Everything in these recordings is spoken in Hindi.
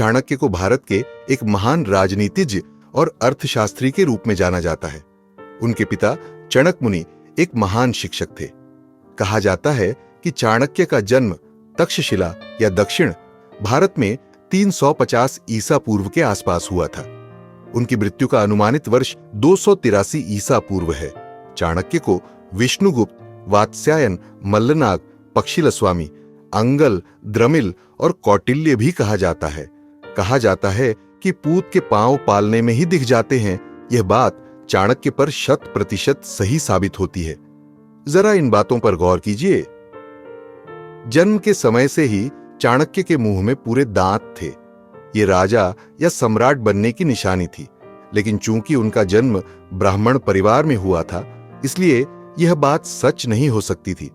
चाणक्य को भारत के एक महान राजनीतिज्ञ और अर्थशास्त्री के रूप में जाना जाता है। उनके पिता चणक मुनि एक महान शिक्षक थे। कहा जाता है कि चाणक्य का जन्म तक्षशिला या दक्षिण भारत में 350 ईसा पूर्व के आसपास हुआ था। उनकी मृत्यु का अनुमानित वर्ष 283 ईसा पूर्व है। चाणक्य को विष्णुगुप्त, वात्स्यायन, मल्लनाग, पक्षिलस्वामी, अंगल, द्रमिल और कौटिल्य भी कहा जाता है। कहा जाता है कि पूत के पांव पालने में ही दिख जाते हैं। यह बात चाणक्य पर 100% सही साबित होती है। जरा इन बातों पर गौर कीजिए। जन्म के समय से ही चाणक्य के मुंह में पूरे दांत थे। ये राजा या सम्राट बनने की निशानी थी, लेकिन चूंकि उनका जन्म ब्राह्मण परिवार में हुआ था, इसलिए यह बात सच नहीं हो सकती थी।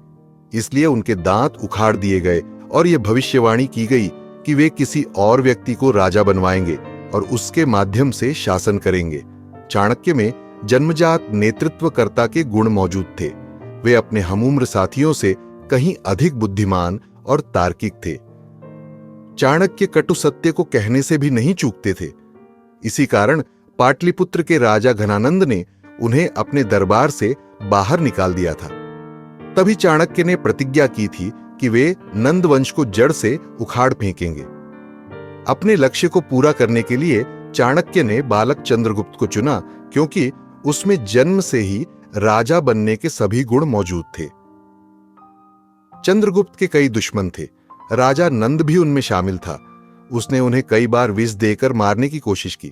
इसलिए उनके दांत उखाड़ दिए गए और यह भविष्यवाणी की गई कि वे किसी और व्यक्ति को राजा बनवाएंगे और उसके माध्यम से शासन करेंगे। चाणक्य में जन्मजात नेतृत्वकर्ता के गुण मौजूद थे। वे अपने हमउम्र साथियों से कहीं अधिक बुद्धिमान और तार्किक थे। चाणक्य कटु सत्य को कहने से भी नहीं चूकते थे। इसी कारण पाटलिपुत्र के राजा घनानंद ने उन्हें अपने दरबार से बाहर निकाल दिया था। तभी चाणक्य ने प्रतिज्ञा की थी कि वे नंद वंश को जड़ से उखाड़ फेंकेंगे। अपने लक्ष्य को पूरा करने के लिए चाणक्य ने बालक चंद्रगुप्त को चुना, क्योंकि उसमें जन्म से ही राजा बनने के सभी गुण मौजूद थे। चंद्रगुप्त के कई दुश्मन थे। राजा नंद भी उनमें शामिल था। उसने उन्हें कई बार विष देकर मारने की कोशिश की।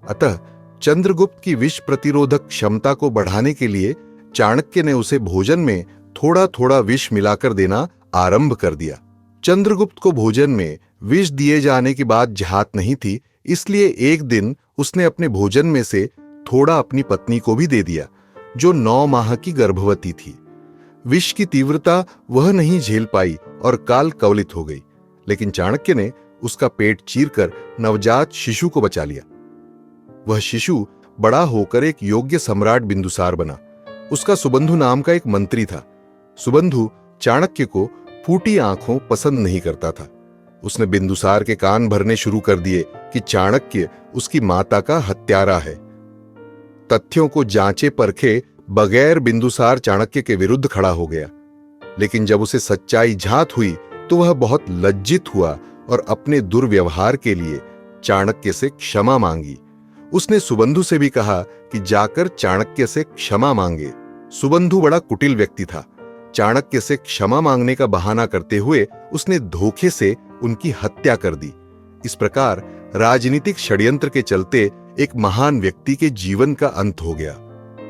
अतः चंद्रगुप्त की विष प्रतिरोधक क्षमता को बढ़ाने के लिए चाणक्य ने उसे भोजन में थोड़ा थोड़ा विष मिलाकर देना आरंभ कर दिया। चंद्रगुप्त को भोजन में विष दिए जाने की बात जात नहीं थी, इसलिए एक दिन उसने अपने भोजन में से थोड़ा अपनी पत्नी को भी दे दिया, जो 9 माह की गर्भवती थी। विष की तीव्रता वह नहीं झेल पाई और काल कवलित हो गई, लेकिन चाणक्य ने उसका पेट चीरकर नवजात शिशु को बचा लिया। वह शिशु बड़ा होकर एक योग्य सम्राट बिंदुसार बना। उसका सुबंधु नाम का एक मंत्री था। सुबंधु चाणक्य को फूटी आंखों पसंद नहीं करता था। उसने बिंदुसार के कान भरने शुरू कर दिए कि चाणक्य उसकी माता का हत्यारा है। तथ्यों को जांचे परखे बगैर बिंदुसार चाणक्य के विरुद्ध खड़ा हो गया, लेकिन जब उसे सच्चाई झात हुई तो वह बहुत लज्जित हुआ और अपने दुर्व्यवहार के लिए चाणक्य से क्षमा मांगी। उसने सुबंधु से भी कहा कि जाकर चाणक्य से क्षमा मांगे। सुबंधु बड़ा कुटिल व्यक्ति था। चाणक्य से क्षमा मांगने का बहाना करते हुए उसने धोखे से उनकी हत्या कर दी। इस प्रकार राजनीतिक षड्यंत्र के चलते एक महान व्यक्ति के जीवन का अंत हो गया।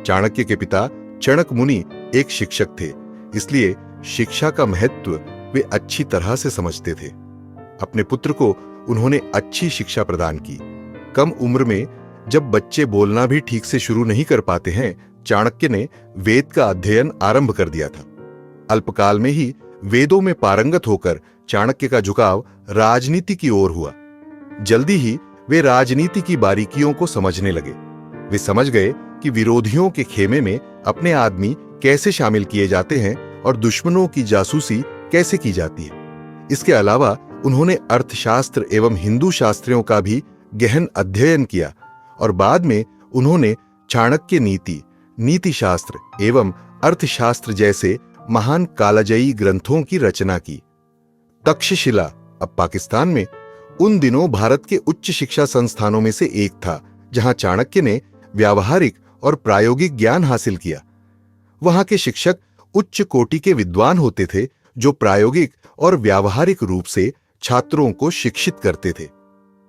चाणक्य के पिता चणक मुनि एक शिक्षक थे, इसलिए शिक्षा का महत्व वे अच्छी तरह से समझते थे। अपने पुत्र को उन्होंने अच्छी शिक्षा प्रदान की। कम उम्र में जब बच्चे बोलना भी ठीक से शुरू नहीं कर पाते हैं, चाणक्य ने वेद का अध्ययन आरंभ कर दिया था। अल्पकाल में ही वेदों में पारंगत होकर चाणक्य का झुकाव राजनीति की ओर हुआ। जल्दी ही वे राजनीति की बारीकियों को समझने लगे। वे समझ गए कि विरोधियों के खेमे में अपने आदमी कैसे शामिल किए जाते हैं और दुश्मनों की जासूसी कैसे की जाती है। इसके अलावा उन्होंने अर्थशास्त्र एवं हिंदू शास्त्रों का भी गहन अध्ययन किया और बाद में उन्होंने चाणक्य नीति, नीतिशास्त्र एवं अर्थशास्त्र जैसे महान कालजयी ग्रंथों की रचना की। तक्षशिला अब पाकिस्तान में उन दिनों भारत के उच्च शिक्षा संस्थानों में से एक था, जहां चाणक्य ने व्यावहारिक और प्रायोगिक ज्ञान हासिल किया। वहां के शिक्षक उच्च कोटि के विद्वान होते थे, जो प्रायोगिक और व्यावहारिक रूप से छात्रों को शिक्षित करते थे।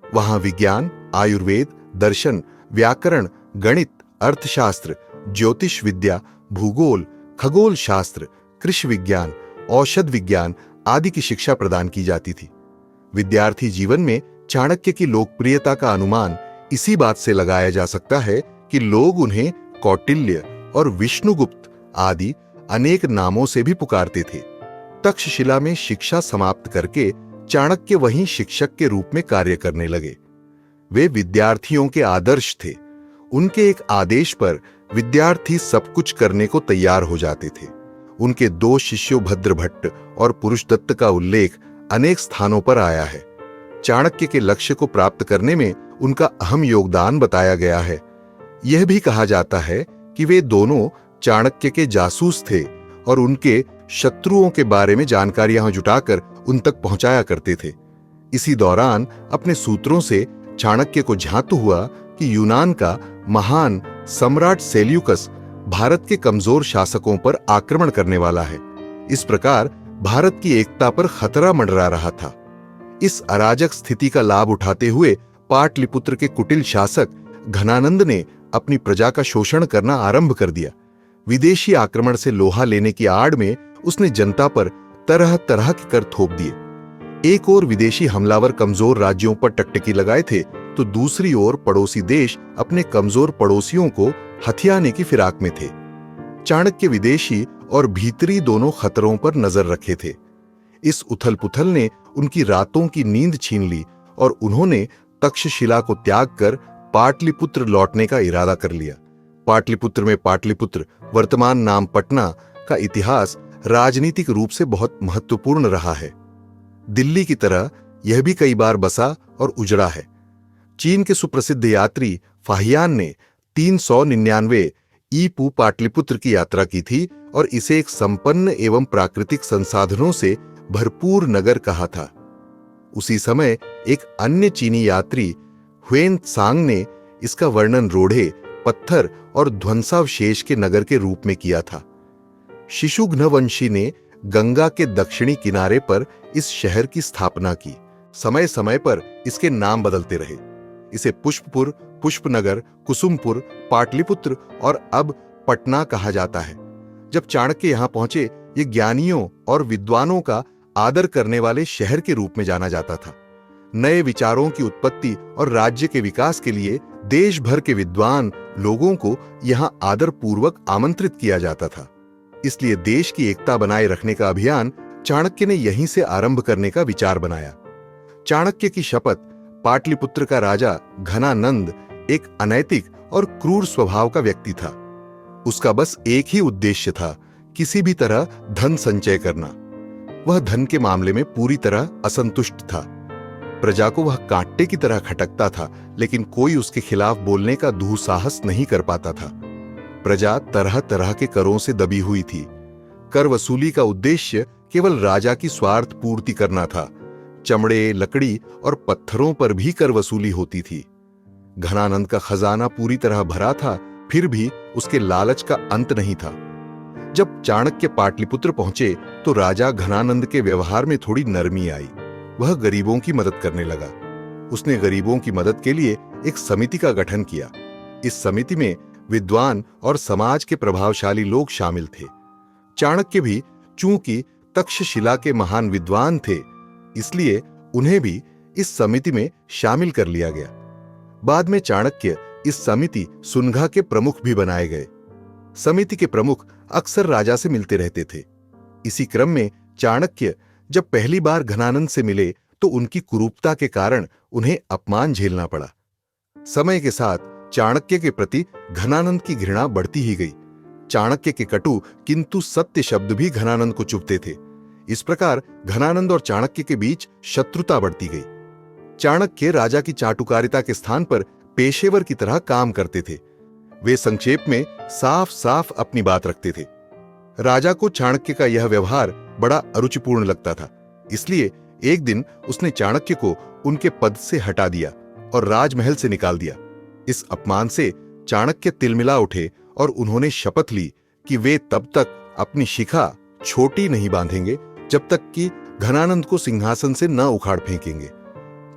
वहां विज्ञान, आयुर्वेद, दर्शन, व्याकरण, गणित, अर्थशास्त्र, ज्योतिष विद्या, भूगोल, खगोल शास्त्र, कृषि विज्ञान, औषध विज्ञान आदि की शिक्षा प्रदान की जाती थी। विद्यार्थी जीवन में चाणक्य की लोकप्रियता का अनुमान इसी बात से लगाया जा सकता है कि लोग उन्हें कौटिल्य और विष्णुगुप्त आदि अनेक नामों से भी पुकारते थे। तक्षशिला में शिक्षा समाप्त करके चाणक्य वहीं शिक्षक के रूप में कार्य करने लगे। वे विद्यार्थियों के आदर्श थे। उनके एक आदेश पर विद्यार्थी सब कुछ करने को तैयार हो जाते थे। उनके 2 शिष्यों भद्रभट्ट और पुरुषदत्त का उल्लेख अनेक स्थानों पर आया है। चाणक्य के लक्ष्य को प्राप्त करने में उनका अहम योगदान बताया गया है। यह भी कहा जाता है कि वे दोनों चाणक्य के जासूस थे और उनके शत्रुओं के बारे में जानकारियां जुटाकर उन तक पहुंचाया करते थे। इसी दौरान अपने सूत्रों से चाणक्य को ज्ञात हुआ कि यूनान का महान सम्राट सेल्यूकस भारत के कमजोर शासकों पर आक्रमण करने वाला है। इस प्रकार भारत की एकता पर खतरा मंडरा रहा था। इस अराजक स्थिति का लाभ उठाते हुए पाटलिपुत्र के कुटिल शासक घनानंद ने अपनी प्रजा का शोषण करना आरंभ कर दिया। विदेशी आक्रमण से लोहा लेने की आड़ में उसने जनता पर तरह तरह के कर थोप दिए। एक ओर विदेशी हमलावर कमजोर राज्यों पर टकटकी लगाए थे, तो दूसरी ओर पड़ोसी देश अपने कमजोर पड़ोसियों को हथियाने की फिराक में थे। चाणक्य विदेशी और भीतरी दोनों खतरों पर नजर रखे थे। इस उथल पुथल ने उनकी रातों की नींद छीन ली और उन्होंने तक्षशिला को त्याग कर पाटलिपुत्र लौटने का इरादा कर लिया। पाटलिपुत्र में पाटलिपुत्र, वर्तमान नाम पटना, का इतिहास राजनीतिक रूप से बहुत महत्वपूर्ण रहा है। दिल्ली की तरह यह भी कई बार बसा और उजड़ा है। चीन के सुप्रसिद्ध यात्री फाहियान ने 399 ईपू पाटलिपुत्र की यात्रा की थी और इसे एक संपन्न एवं प्राकृतिक संसाधनों से भरपूर नगर कहा था। उसी समय एक अन्य चीनी यात्री ह्वेन त्सांग ने इसका वर्णन रोढ़े, पत्थर और ध्वंसावशेष के नगर के रूप में किया था। शिशुघ्नवंशी ने गंगा के दक्षिणी किनारे पर इस शहर की स्थापना की। समय समय पर इसके नाम बदलते रहे। इसे पुष्पपुर, पुष्पनगर, कुसुमपुर, पाटलिपुत्र और अब पटना कहा जाता है। जब चाणक्य यहां पहुंचे, ये ज्ञानियों और विद्वानों का आदर करने वाले शहर के रूप में जाना जाता था। नए विचारों की उत्पत्ति और राज्य के विकास के लिए देश भर के विद्वान लोगों को यहां आदरपूर्वक आमंत्रित किया जाता था। इसलिए देश की एकता बनाए रखने का अभियान चाणक्य ने यहीं से आरंभ करने का विचार बनाया। चाणक्य की शपथ पाटलिपुत्र का राजा घनानंद एक अनैतिक और क्रूर स्वभाव का व्यक्ति था। उसका बस एक ही उद्देश्य था, किसी भी तरह धन संचय करना। वह धन के मामले में पूरी तरह असंतुष्ट था। प्रजा को वह कांटे की तरह खटकता था, लेकिन कोई उसके खिलाफ बोलने का दुस्साहस नहीं कर पाता था। प्रजा तरह तरह के करों से दबी हुई थी। कर वसूली का उद्देश्य केवल राजा की स्वार्थ पूर्ति करना था। चमड़े, लकड़ी और पत्थरों पर भी कर वसूली होती थी। घनानंद का खजाना पूरी तरह भरा था, फिर भी उसके लालच का अंत नहीं था। जब चाणक्य पाटलिपुत्र पहुंचे तो राजा घनानंद के व्यवहार में थोड़ी नरमी आई। वह गरीबों की मदद करने लगा। उसने गरीबों की मदद के लिए एक समिति का गठन किया। इस समिति में विद्वान और समाज के प्रभावशाली लोग शामिल थे। चाणक्य भी चूंकि तक्षशिला के महान विद्वान थे, इसलिए उन्हें भी इस समिति में शामिल कर लिया गया। बाद में चाणक्य इस समिति सुनघा के प्रमुख भी बनाए गए। समिति के प्रमुख अक्सर राजा से मिलते रहते थे। इसी क्रम में चाणक्य जब पहली बार घनानंद से मिले तो उनकी कुरूपता के कारण उन्हें अपमान झेलना पड़ा। समय के साथ चाणक्य के प्रति घनानंद की घृणा बढ़ती ही गई। चाणक्य के कटु किंतु सत्य शब्द भी घनानंद को चुभते थे। इस प्रकार घनानंद और चाणक्य के बीच शत्रुता बढ़ती गई। चाणक्य राजा की चाटुकारिता के स्थान पर पेशेवर की तरह काम करते थे। वे संक्षेप में साफ साफ अपनी बात रखते थे। राजा को चाणक्य का यह व्यवहार बड़ा अरुचिपूर्ण लगता था। इसलिए एक दिन उसने चाणक्य को उनके पद से हटा दिया और राजमहल से निकाल दिया। इस अपमान से चाणक्य तिलमिला उठे और उन्होंने शपथ ली कि वे तब तक अपनी शिखा छोटी नहीं बांधेंगे जब तक कि घनानंद को सिंहासन से न उखाड़ फेंकेंगे।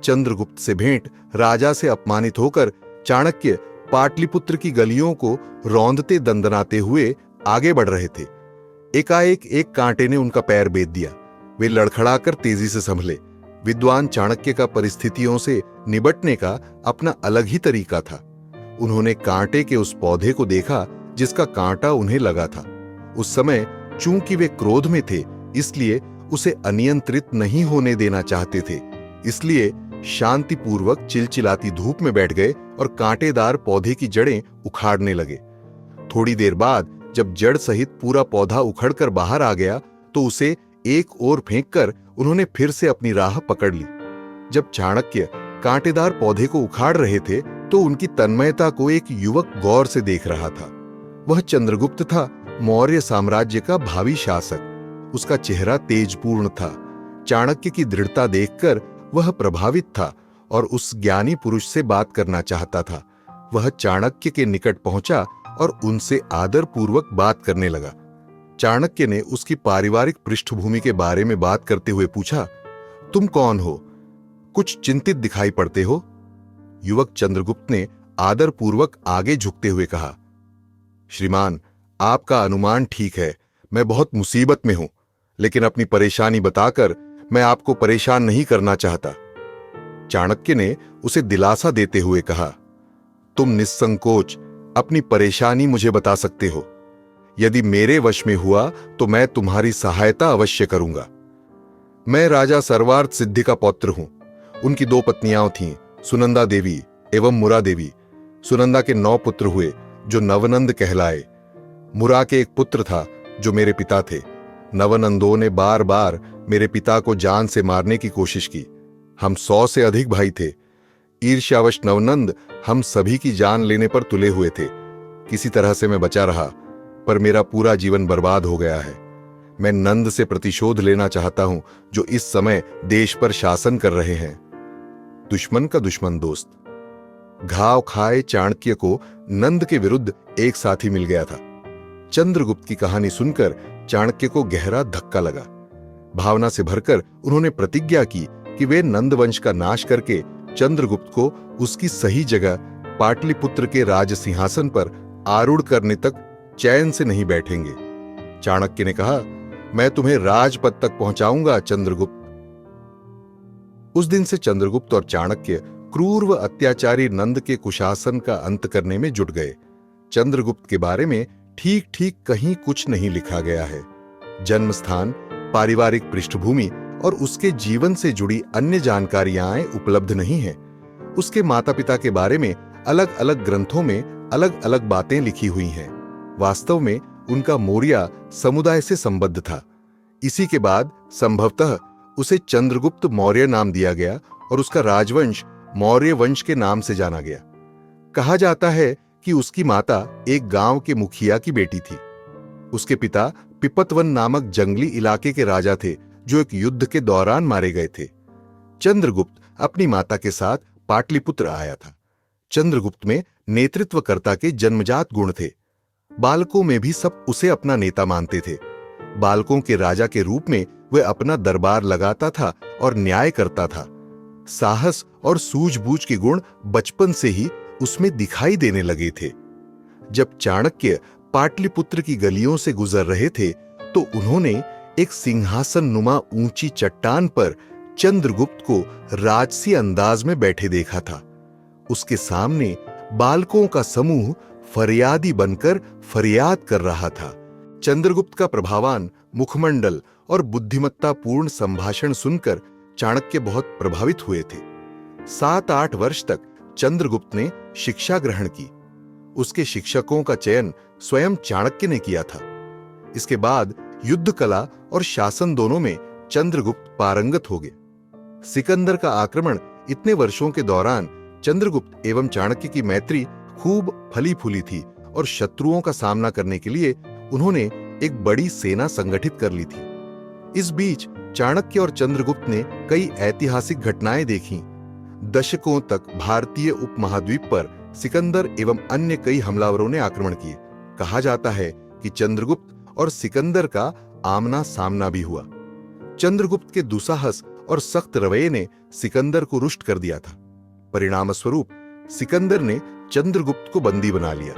चंद्रगुप्त से भेंट, राजा से अपमानित होकर चाणक्य पाटलिपुत्र की गलियों को रौंदते दंदनाते हुए आगे बढ़ रहे थे। एकाएक एक कांटे ने उनका पैर बेध दिया। वे लड़खड़ाकर तेजी से संभले। विद्वान चाणक्य का परिस्थितियों से निबटने का अपना अलग ही तरीका था। उन्होंने कांटे के उस पौधे को देखा जिसका कांटा उन्हें लगा था। उस समय चूंकि वे क्रोध में थे, इसलिए उसे अनियंत्रित नहीं होने देना चाहते थे। इसलिए शांतिपूर्वक चिलचिलाती धूप में बैठ गए और कांटेदार पौधे की जड़ें उखाड़ने लगे। थोड़ी देर बाद जब जड़ सहित पूरा पौधा उखड़कर बाहर आ गया तो उसे एक ओर फेंककर उन्होंने फिर से अपनी राह पकड़ ली। जब चाणक्य कांटेदार पौधे को उखाड़ रहे थे तो उनकी तन्मयता को एक युवक गौर से देख रहा था। वह चंद्रगुप्त था, मौर्य साम्राज्य का भावी शासक। उसका चेहरा तेजपूर्ण था। चाणक्य की दृढ़ता देखकर वह प्रभावित था और उस ज्ञानी पुरुष से बात करना चाहता था। वह चाणक्य के निकट पहुंचा और उनसे आदरपूर्वक बात करने लगा। चाणक्य ने उसकी पारिवारिक पृष्ठभूमि के बारे में बात करते हुए पूछा, तुम कौन हो? कुछ चिंतित दिखाई पड़ते हो। युवक चंद्रगुप्त ने आदरपूर्वक आगे झुकते हुए कहा, श्रीमान, आपका अनुमान ठीक है। मैं बहुत मुसीबत में हूं, लेकिन अपनी परेशानी बताकर मैं आपको परेशान नहीं करना चाहता। चाणक्य ने उसे दिलासा देते हुए कहा, तुम निस्संकोच अपनी परेशानी मुझे बता सकते हो। यदि मेरे वश में हुआ तो मैं तुम्हारी सहायता अवश्य करूंगा। मैं राजा सर्वार्थ सिद्धि का पौत्र हूं। उनकी 2 पत्नियां थीं, सुनंदा देवी एवं मुरा देवी। सुनंदा के 9 पुत्र हुए जो नवनंद कहलाए। मुरा के एक पुत्र था जो मेरे पिता थे। नवनंदों ने बार बार मेरे पिता को जान से मारने की कोशिश की। हम 100 से अधिक भाई थे। ईर्ष्यावश नवनंद हम सभी की जान लेने पर तुले हुए थे। किसी तरह से मैं बचा रहा, पर मेरा पूरा जीवन बर्बाद हो गया है। मैं नंद से प्रतिशोध लेना चाहता हूं, जो इस समय देश पर शासन कर रहे हैं। दुश्मन का दुश्मन दोस्त। घाव खाए चाणक्य को नंद के विरुद्ध एक साथी मिल गया था। चंद्रगुप्त की कहानी सुनकर चाणक्य को गहरा धक्का लगा। भावना से भरकर उन्होंने प्रतिज्ञा की कि वे नंद वंश का नाश करके चंद्रगुप्त को उसकी सही जगह पाटलिपुत्र के राज सिंहासन पर आरूढ़ करने तक चैन से नहीं बैठेंगे। चाणक्य ने कहा, मैं तुम्हें राजपद तक पहुंचाऊंगा चंद्रगुप्त। उस दिन से चंद्रगुप्त और चाणक्य क्रूर व अत्याचारी नंद के कुशासन का अंत करने में जुट गए। चंद्रगुप्त के बारे में ठीक ठीक कहीं कुछ नहीं लिखा गया है। जन्म स्थान, पारिवारिक पृष्ठभूमि और उसके जीवन से जुड़ी अन्य जानकारियां उपलब्ध नहीं है। उसके माता पिता के बारे में अलग अलग ग्रंथों में अलग अलग बातें लिखी हुई हैं। वास्तव में उनका मौर्य समुदाय से संबद्ध था। इसी के बाद संभवतः उसे चंद्रगुप्त मौर्य नाम दिया गया और उसका राजवंश मौर्य वंश के नाम से जाना गया। कहा जाता है कि उसकी माता एक गांव के मुखिया की बेटी थी। उसके पिता पिपतवन नामक जंगली इलाके के राजा थे, जो एक युद्ध के दौरान मारे गए थे। चंद्रगुप्त अपनी माता के साथ पाटलिपुत्र आया था। चंद्रगुप्त में नेतृत्वकर्ता के जन्मजात गुण थे। बालकों में भी सब उसे अपना नेता मानते थे। बालकों के राजा के रूप में वह अपना दरबार लगाता था और न्याय करता था। साहस और सूझबूझ के गुण बचपन से ही उसमें दिखाई देने लगे थे। जब चाणक्य पाटलिपुत्र की गलियों से गुजर रहे थे तो उन्होंने एक सिंहासन नुमा ऊंची चट्टान पर चंद्रगुप्त को राजसी अंदाज में बैठे देखा था। उसके सामने बालकों का समूह फरियादी बनकर फरियाद कर रहा था। चंद्रगुप्त का प्रभावान मुखमंडल और बुद्धिमत्तापूर्ण संभाषण सुनकर चाणक्य बहुत प्रभावित हुए थे। 7-8 वर्ष तक चंद्रगुप्त ने शिक्षा ग्रहण की। उसके शिक्षकों का चयन स्वयं चाणक्य ने किया था। इसके बाद युद्ध कला और शासन दोनों में चंद्रगुप्त पारंगत हो गए। सिकंदर का आक्रमण इतने वर्षों के दौरान चंद्रगुप्त एवं चाणक्य की मैत्री खूब फली फूली थी और शत्रुओं का सामना करने के लिए उन्होंने एक बड़ी सेना संगठित कर ली थी। इस बीच चाणक्य और चंद्रगुप्त ने कई ऐतिहासिक घटनाएं देखीं। दशकों तक भारतीय उपमहाद्वीप पर सिकंदर एवं अन्य कई हमलावरों ने आक्रमण किए। कहा जाता है कि चंद्रगुप्त और सिकंदर का आमना सामना भी हुआ। चंद्रगुप्त के दुस्साहस और सख्त रवैये ने सिकंदर को रुष्ट कर दिया था। परिणाम स्वरूप सिकंदर ने चंद्रगुप्त को बंदी बना लिया।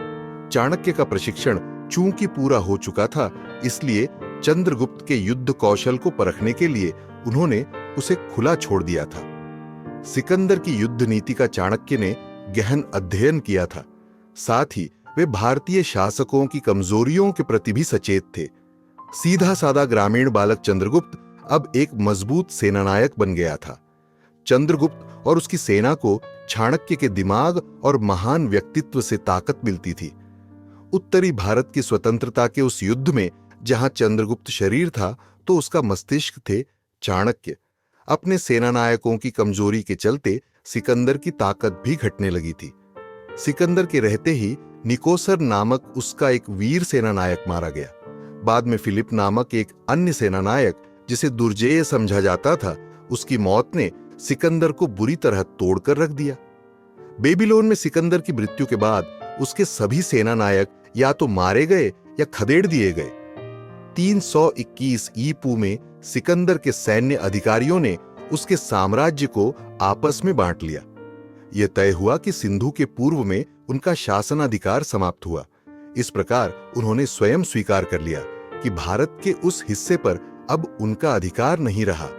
चाणक्य का प्रशिक्षण चूंकि पूरा हो चुका था, इसलिए चंद्रगुप्त के युद्ध कौशल को परखने के लिए उन्होंने उसे खुला छोड़ दिया था। सिकंदर की युद्ध नीति का चाणक्य ने गहन अध्ययन किया था। साथ ही वे भारतीय शासकों की कमजोरियों के प्रति भी सचेत थे। सीधा साधा ग्रामीण बालक चंद्रगुप्त अब एक मजबूत सेनानायक बन गया था। चंद्रगुप्त और उसकी सेना को चाणक्य के दिमाग और महान व्यक्तित्व से ताकत मिलती थी। उत्तरी भारत की स्वतंत्रता के उस युद्ध में जहां चंद्रगुप्त शरीर था तो उसका मस्तिष्क थे चाणक्य। अपने सेनानायकों की कमजोरी के चलते सिकंदर की ताकत भी घटने लगी थी। सिकंदर के रहते ही निकोसर नामक उसका एक वीर सेनानायक मारा गया। बाद में फिलिप नामक एक अन्य सेनानायक, जिसे दुर्जेय समझा जाता था, उसकी मौत ने सिकंदर को बुरी तरह तोड़कर रख दिया। बेबीलोन में सिकंदर की मृत्यु के बाद उसके सभी सेनानायक या तो मारे गए या खदेड़ दिए गए। 321 ईपू में सिकंदर के सैन्य अधिकारियों ने उसके साम्राज्य को आपस में बांट लिया। यह तय हुआ कि सिंधु के पूर्व में उनका शासनाधिकार समाप्त हुआ। इस प्रकार उन्होंने स्वयं स्वीकार कर लिया कि भारत के उस हिस्से पर अब उनका अधिकार नहीं रहा।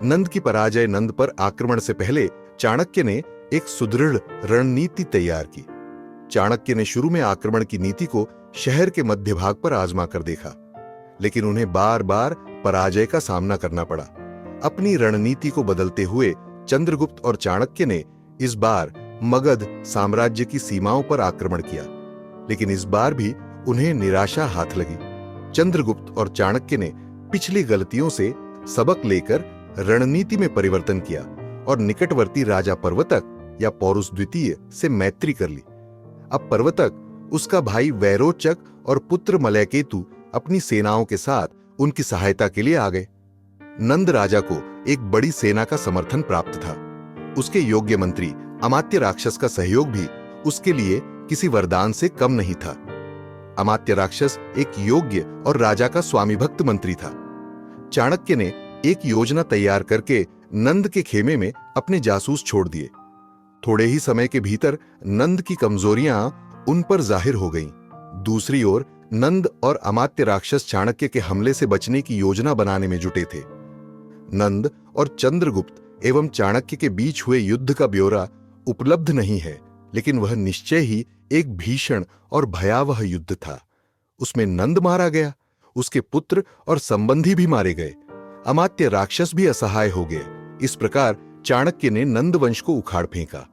नंद की पराजय, नंद पर आक्रमण से पहले चाणक्य ने एक सुदृढ़ रणनीति तैयार की। चाणक्य ने शुरू में आक्रमण की नीति को शहर के मध्य भाग पर आजमा कर देखा, लेकिन उन्हें बार बार पराजय का सामना करना पड़ा। अपनी रणनीति को बदलते हुए चंद्रगुप्त और चाणक्य ने इस बार मगध साम्राज्य की सीमाओं पर आक्रमण किया, लेकिन इस बार भी उन्हें निराशा हाथ लगी। चंद्रगुप्त और चाणक्य ने पिछली गलतियों से सबक लेकर रणनीति में परिवर्तन किया और निकटवर्ती राजा पर्वतक या पौरुष द्वितीय से मैत्री कर ली। अब पर्वतक, उसका भाई वैरोचक और पुत्र मलयकेतु अपनी सेनाओं के साथ उनकी सहायता के लिए आ गए। नंद राजा को एक बड़ी सेना का समर्थन प्राप्त था। उसके योग्य मंत्री अमात्य राक्षस का सहयोग भी उसके लिए किसी वरदान से कम नहीं था। अमात्य राक्षस एक योग्य और राजा का स्वामी भक्त मंत्री था। चाणक्य ने एक योजना तैयार करके नंद के खेमे में अपने जासूस छोड़ दिए। थोड़े ही समय के भीतर नंद की कमजोरियां उन पर जाहिर हो गईं। दूसरी ओर नंद और अमात्य राक्षस चाणक्य के हमले से बचने की योजना बनाने में जुटे थे। नंद और चंद्रगुप्त एवं चाणक्य के बीच हुए युद्ध का ब्यौरा उपलब्ध नहीं है, लेकिन वह निश्चय ही एक भीषण और भयावह युद्ध था। उसमें नंद मारा गया, उसके पुत्र और संबंधी भी मारे गए, अमात्य राक्षस भी असहाय हो गए। इस प्रकार चाणक्य ने नंद वंश को उखाड़ फेंका।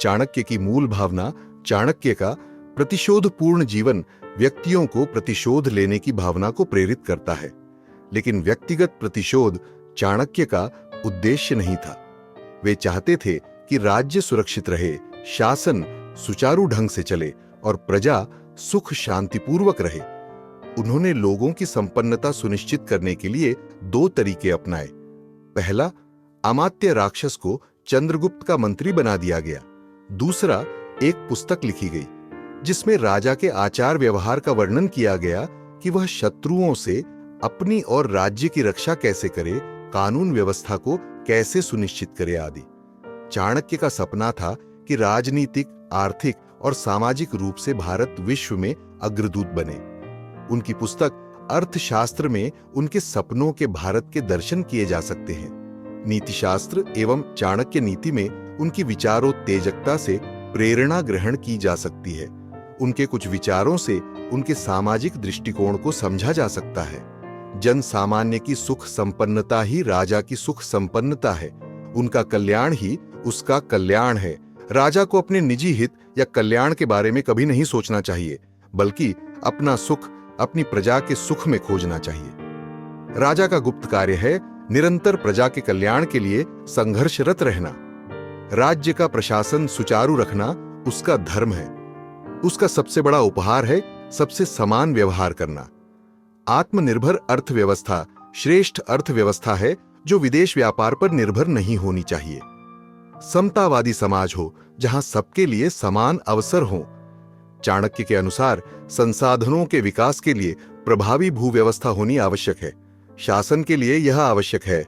चाणक्य की मूल भावना, चाणक्य का प्रतिशोधपूर्ण जीवन व्यक्तियों को प्रतिशोध लेने की भावना को प्रेरित करता है, लेकिन व्यक्तिगत प्रतिशोध चाणक्य का उद्देश्य नहीं था। वे चाहते थे कि राज्य सुरक्षित रहे, शासन सुचारू ढंग से चले और प्रजा सुख शांतिपूर्वक रहे। उन्होंने लोगों की संपन्नता सुनिश्चित करने के लिए दो तरीके अपनाए। पहला, अमात्य राक्षस को चंद्रगुप्त का मंत्री बना दिया गया। दूसरा, एक पुस्तक लिखी गई जिसमें राजा के आचार व्यवहार का वर्णन किया गया कि वह शत्रुओं से अपनी और राज्य की रक्षा कैसे करे, कानून व्यवस्था को कैसे सुनिश्चित करे आदि। चाणक्य का सपना था कि राजनीतिक, आर्थिक और सामाजिक रूप से भारत विश्व में अग्रदूत बने। उनकी पुस्तक अर्थशास्त्र में उनके सपनों के भारत के दर्शन किए जा सकते हैं। नीतिशास्त्र एवं चाणक्य नीति में उनकी विचारोत्तेजकता से प्रेरणा ग्रहण की जा सकती है। उनके कुछ विचारों से उनके सामाजिक दृष्टिकोण को समझा जा सकता है। जन सामान्य की सुख संपन्नता ही राजा की सुख संपन्नता है। उनका कल्याण ही उसका कल्याण है। राजा को अपने निजी हित या कल्याण के बारे में कभी नहीं सोचना चाहिए, बल्कि अपना सुख अपनी प्रजा के सुख में खोजना चाहिए। राजा का गुप्त कार्य है निरंतर प्रजा के कल्याण के लिए संघर्षरत रहना। राज्य का प्रशासन सुचारू रखना उसका धर्म है। उसका सबसे बड़ा उपहार है सबसे समान व्यवहार करना। आत्मनिर्भर अर्थव्यवस्था श्रेष्ठ अर्थव्यवस्था है जो विदेश व्यापार पर निर्भर नहीं होनी चाहिए। समतावादी समाज हो जहां सबके लिए समान अवसर हो। चाणक्य के अनुसार संसाधनों के विकास के लिए प्रभावी भूव्यवस्था होनी आवश्यक है। शासन के लिए यह आवश्यक है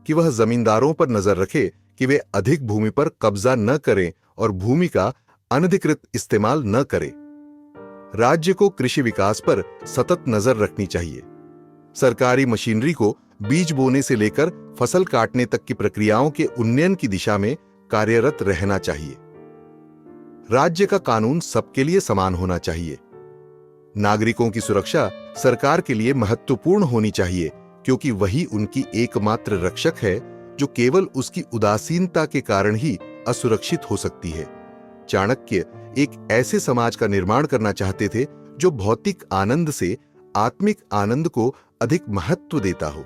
कि वह जमींदारों पर नजर रखे कि वे अधिक भूमि पर कब्जा न करें और भूमि का अनधिकृत इस्तेमाल न करें। राज्य को कृषि विकास पर सतत नजर रखनी चाहिए। सरकारी मशीनरी को बीज बोने से लेकर फसल काटने तक की प्रक्रियाओं के उन्नयन की दिशा में कार्यरत रहना चाहिए। राज्य का कानून सबके लिए समान होना चाहिए। नागरिकों की सुरक्षा सरकार के लिए महत्वपूर्ण होनी चाहिए, क्योंकि वही उनकी एकमात्र रक्षक है जो केवल उसकी उदासीनता के कारण ही असुरक्षित हो सकती है। चाणक्य एक ऐसे समाज का निर्माण करना चाहते थे जो भौतिक आनंद से आत्मिक आनंद को अधिक महत्व देता हो।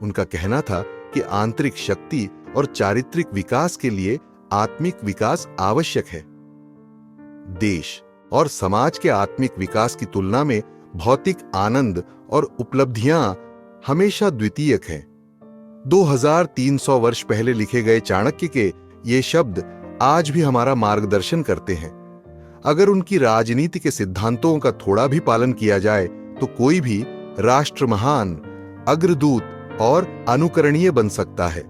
उनका कहना था के आंतरिक शक्ति और चारित्रिक विकास के लिए आत्मिक विकास आवश्यक है। देश और समाज के आत्मिक विकास की तुलना में भौतिक आनंद और उपलब्धियां हमेशा द्वितीयक हैं। 2300 वर्ष पहले लिखे गए चाणक्य के ये शब्द आज भी हमारा मार्गदर्शन करते हैं। अगर उनकी राजनीति के सिद्धांतों का थोड़ा भी पालन किया जाए तो कोई भी राष्ट्र महान, अग्रदूत और अनुकरणीय बन सकता है।